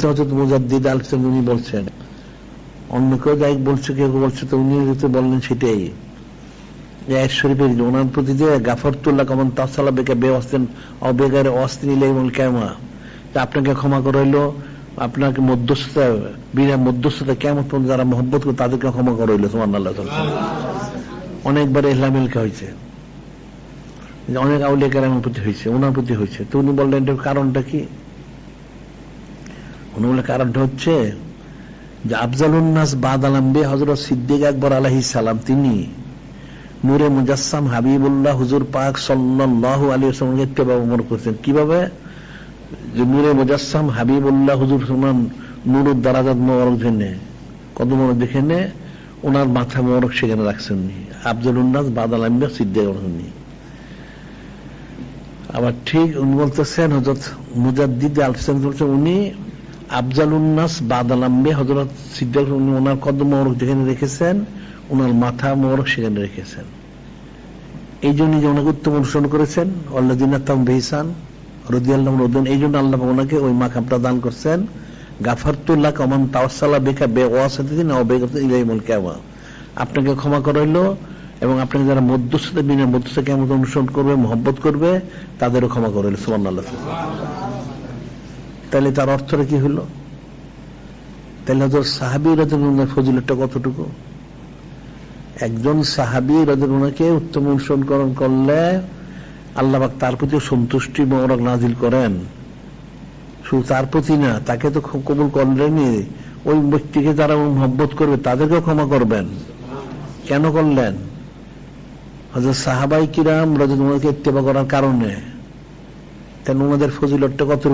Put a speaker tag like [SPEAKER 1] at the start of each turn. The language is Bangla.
[SPEAKER 1] হযরত মুজাদ্দিদ আল হোসেন উনি বলছেন, অন্য কেউ যাই বলছে, কেউ বলছে, তো উনি যেহেতু বললেন সেটাই আয়াত শরীফের ওনার প্রতি যে গাফারতুল্লাহ কামান তাসালা বেকা বেওয়াস্তেন অবেগারে অস্তিন ইলাইহিল কিয়ামা, আপনাকে ক্ষমা করে হইলো, আপনাকে মধ্যস্থতা বিনা মধ্যস্থতা কিয়ামত পর্যন্ত যারা মহব্বত করে তাদেরকে ক্ষমা করে হইলো। সুবহানাল্লাহ। অনেকবার ইহলামিলকা হয়েছে, অনেক আউলিয়া কেরামের প্রতি হয়েছে, ওনার প্রতি হয়েছে। তো উনি বললেন এটার কারণটা কি? উনি বললেন কারণটা হচ্ছে যে আফজালুন নাস বাদাল আম্বিয়া হযরত সিদ্দিক আকবর আলাইহিস সালাম তিনি নূরে মুজাসসাম হাবিবুল্লাহ হুজুর পাক সাল্লাল্লাহু আলাইহি ওয়াসাল্লামকে ইত্তেবা করেছেন। কিভাবে? যে নূরে মুজাসসাম হাবিবুল্লাহ হুজুর সমান নূরুদ দারাজাত মোবারক জেনে কত বড় দেখে নে, ওনার মাথা মোবারক সেখানে রাখছেন নি। আফজালুন নাস বাদাল আম্বিয়া সিদ্দিক নি। আবার ঠিক উনি বলতেছেন হযরত মুজাদ্দিদ আল হোসেন বলছেন উনি আফজালুন নাস বাদাল আম্বিয়া হযরত সিদ্দিক উনি ওনার কদম মোবারক যেখানে রেখেছেন, ওনার মাথা মোবারক সেখানে রেখেছেন। এই জন্য যে ওনাকে উত্তম অনুসরণ করেছেন, আল্লাযিনা তাম বিহসান রাদিয়াল্লাহু আনহুম, এই জন্য আল্লাহ ওনাকে ওই মাকামটা দান করছেন। গাফারতুল্লাহ কামান তাওয়াসালা বিকা বিওয়াসিতিন আও বিগাতিন ইলাইহিল কিয়ামা, আপনাকে ক্ষমা করা হইলো এবং আপনাকে যারা মধ্যস্থতা বিনা মধ্যস্থতা কিয়ামত অনুসরণ করবে, মহব্বত করবে, তাদেরও ক্ষমা করে হইলো। সুবহানাল্লাহ। তাহলে তার অর্থটা কি হলো? তাহলে হযরত সাহাবী রাদিয়াল্লাহু আনহুর ফজিলতটা কতটুকু? একজন সাহাবী রাদিয়াল্লাহু আনহুকে উত্তম অনুসরণ করলে আল্লাহ পাক তার প্রতি সন্তুষ্টি মোবারক নাজিল করেন। শুধু তার প্রতি না, তাকে তো কবুল করলেনই, ওই ব্যক্তিকে যারা মহব্বত করবে তাদেরকেও ক্ষমা করবেন। কেন করলেন? হযরত সাহাবায়ে কিরাম রাদিয়াল্লাহু আনহুকে ইত্তেবা করার কারণে। তাহলে ওনাদের ফজিলতটা কত?